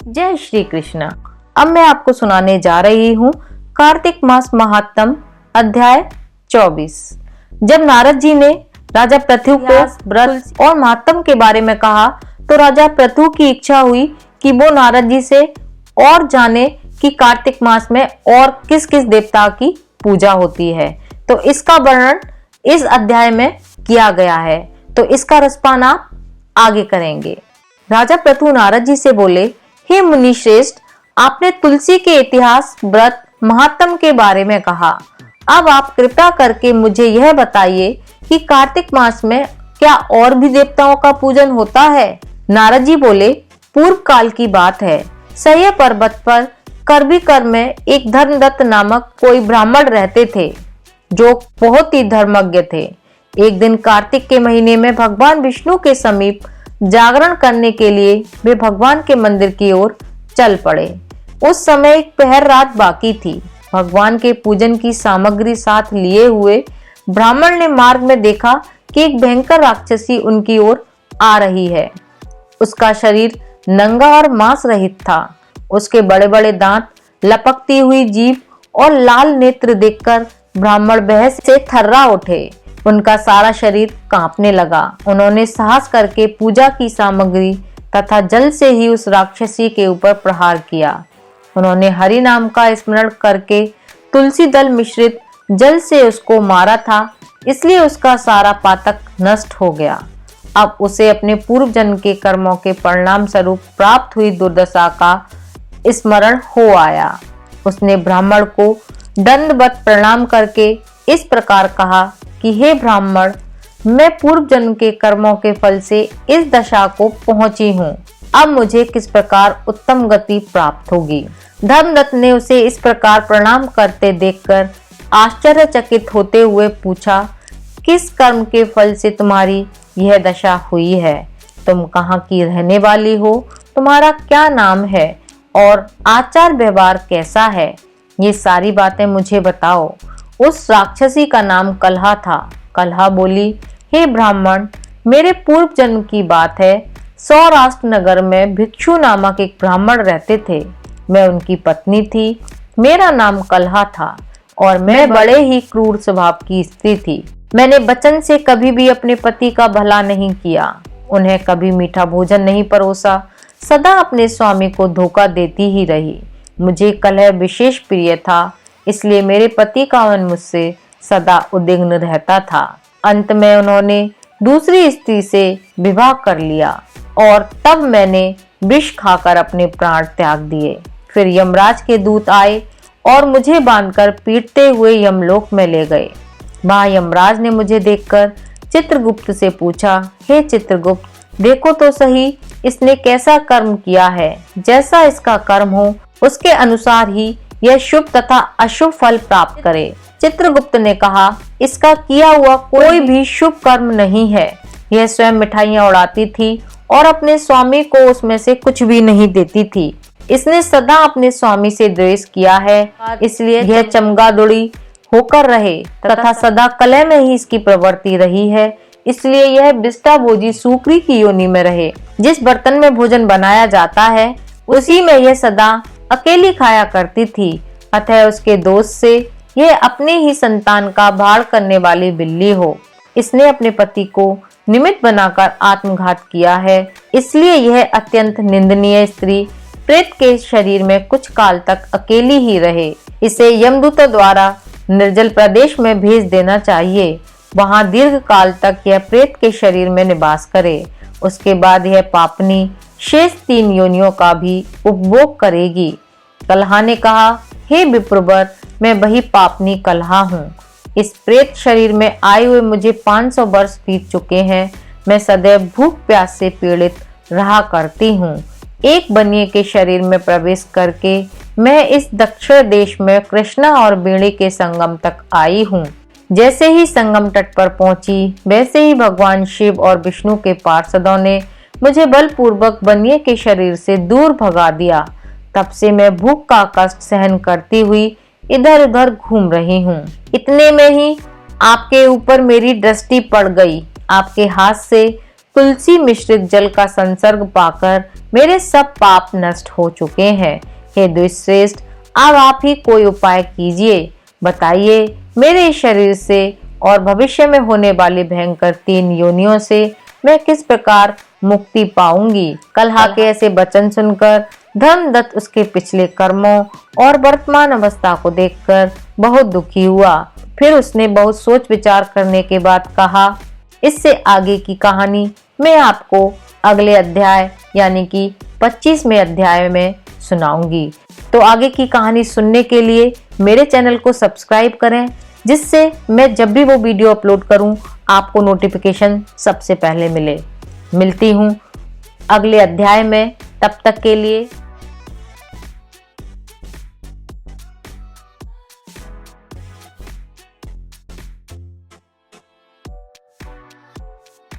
जय श्री कृष्ण। अब मैं आपको सुनाने जा रही हूँ कार्तिक मास महात्म अध्याय 24। जब नारद जी ने राजा पृथु को व्रत और महात्म के बारे में कहा तो राजा पृथु की इच्छा हुई कि वो नारद जी से और जाने कि कार्तिक मास में और किस किस देवता की पूजा होती है। तो इसका वर्णन इस अध्याय में किया गया है, तो इसका रसपान आप आगे करेंगे। राजा पृथु नारद जी से बोले, हे मुनि श्रेष्ठ, आपने तुलसी के इतिहास, व्रत, महात्म के बारे में कहा। अब आप कृपा करके मुझे यह बताइए कि कार्तिक मास में क्या और भी देवताओं का पूजन होता है। नारद जी बोले, पूर्व काल की बात है। सह्य पर्वत पर करबीकर में एक धर्मदत्त नामक कोई ब्राह्मण रहते थे जो बहुत ही धर्मज्ञ थे। एक दिन कार्तिक के महीने में भगवान विष्णु के समीप जागरण करने के लिए वे भगवान के मंदिर की ओर चल पड़े। उस समय एक पहर रात बाकी थी। भगवान के पूजन की सामग्री साथ लिए हुए ब्राह्मण ने मार्ग में देखा कि एक भयंकर राक्षसी उनकी ओर आ रही है। उसका शरीर नंगा और मांस रहित था। उसके बड़े बड़े दांत, लपकती हुई जीभ और लाल नेत्र देखकर ब्राह्मण बहस से थर्रा उठे। उनका सारा शरीर कांपने लगा। उन्होंने साहस करके पूजा की सामग्री तथा जल से ही उस राक्षसी के ऊपर प्रहार किया। उन्होंने हरि नाम का स्मरण करके तुलसी दल मिश्रित जल से उसको मारा था, इसलिए उसका सारा पातक नष्ट हो गया। अब उसे अपने पूर्व जन्म के कर्मों के परिणाम स्वरूप प्राप्त हुई दुर्दशा का स्मरण हो आया। उसने ब्राह्मण को दंडवत प्रणाम करके इस प्रकार कहा कि हे ब्राह्मण, मैं पूर्व जन्म के कर्मों के फल से इस दशा को पहुंची हूँ। अब मुझे किस प्रकार उत्तम गति प्राप्त होगी। धर्मदत्त ने उसे इस प्रकार प्रणाम करते देखकर आश्चर्यचकित होते हुए पूछा, किस कर्म के फल से तुम्हारी यह दशा हुई है? तुम कहाँ की रहने वाली हो? तुम्हारा क्या नाम है और आचार व्यवहार कैसा है? ये सारी बातें मुझे बताओ। उस राक्षसी का नाम कलहा था। कलहा बोली, हे ब्राह्मण, मेरे पूर्व जन्म की बात है। सौराष्ट्र नगर में भिक्षु नामक एक ब्राह्मण रहते थे। मैं उनकी पत्नी थी। मेरा नाम कलहा था और मैं बड़े ही क्रूर स्वभाव की स्त्री थी। मैंने वचन से कभी भी अपने पति का भला नहीं किया, उन्हें कभी मीठा भोजन नहीं परोसा, सदा अपने स्वामी को धोखा देती ही रही। मुझे कलह विशेष प्रिय था, इसलिए मेरे पति का मन मुझसे सदा उद्विग्न रहता था। अंत में उन्होंने दूसरी स्त्री से विवाह कर लिया और तब मैंने विष खाकर अपने प्राण त्याग दिए। फिर यमराज के दूत आए और मुझे बांधकर पीटते हुए यमलोक में ले गए। वहां यमराज ने मुझे देखकर चित्रगुप्त से पूछा, हे चित्रगुप्त, देखो तो सही इसने कैसा कर्म किया है। जैसा इसका कर्म हो उसके अनुसार ही यह शुभ तथा अशुभ फल प्राप्त करे। चित्रगुप्त ने कहा, इसका किया हुआ कोई भी शुभ कर्म नहीं है। यह स्वयं मिठाइयां उड़ाती थी और अपने स्वामी को उसमें से कुछ भी नहीं देती थी। इसने सदा अपने स्वामी से द्वेष किया है, इसलिए यह चमगादुड़ी होकर रहे तथा सदा कलह में ही इसकी प्रवृत्ति रही है, इसलिए यह विष्टा भोजी सूकरी की योनि में रहे। जिस बर्तन में भोजन बनाया जाता है उसी में यह सदा अकेली खाया करती थी। अतः उसके दोष से यह अपने ही संतान का भाड़ करने वाली बिल्ली हो। इसने अपने पति को निमित्त बनाकर आत्मघात किया है, इसलिए यह अत्यंत निंदनीय स्त्री प्रेत के शरीर में कुछ काल तक अकेली ही रहे। इसे यमदूतों द्वारा निर्जल प्रदेश में भेज देना चाहिए। वहां दीर्घ काल तक यह प्रेत के शरीर में निवास करे। उसके बाद यह पापनी शेष 3 योनियों का भी उपभोग करेगी। कलहा ने कहा, हे विप्रवर, मैं वही पापनी कलहा हूँ। इस प्रेत शरीर में आए हुए मुझे 500 वर्ष बीत चुके हैं। मैं सदैव भूख प्यास से पीड़ित रहा करती हूँ। एक बनिए के शरीर में प्रवेश करके मैं इस दक्षिण देश में कृष्णा और बेड़ी के संगम तक आई हूँ। जैसे ही संगम तट पर पहुंची, वैसे ही भगवान शिव और विष्णु के पार्षदों ने मुझे बलपूर्वक बनिए के शरीर से दूर भगा दिया। तब से मैं भूख का कष्ट सहन करती हुई इधर उधर घूम रही हूँ। इतने में ही आपके ऊपर मेरी दृष्टि पड़ गई। आपके हाथ से तुलसी मिश्रित जल का संसर्ग पाकर मेरे सब पाप नष्ट हो चुके हैं। हे द्विश्रेष्ठ, अब आप ही कोई उपाय कीजिए, बताइए मेरे इस शरीर से और भविष्य में होने वाली भयंकर 3 योनियों से मैं किस प्रकार मुक्ति पाऊंगी। कलहा के ऐसे वचन सुनकर धर्मदत्त उसके पिछले कर्मों और वर्तमान अवस्था को देखकर बहुत दुखी हुआ। फिर उसने बहुत सोच विचार करने के बाद कहा, इससे आगे की कहानी मैं आपको अगले अध्याय यानी कि 25वें अध्याय में सुनाऊंगी। तो आगे की कहानी सुनने के लिए मेरे चैनल को सब्सक्राइब करें, जिससे मैं जब भी वो वीडियो अपलोड करूं आपको नोटिफिकेशन सबसे पहले मिले। मिलती हूं अगले अध्याय में, तब तक के लिए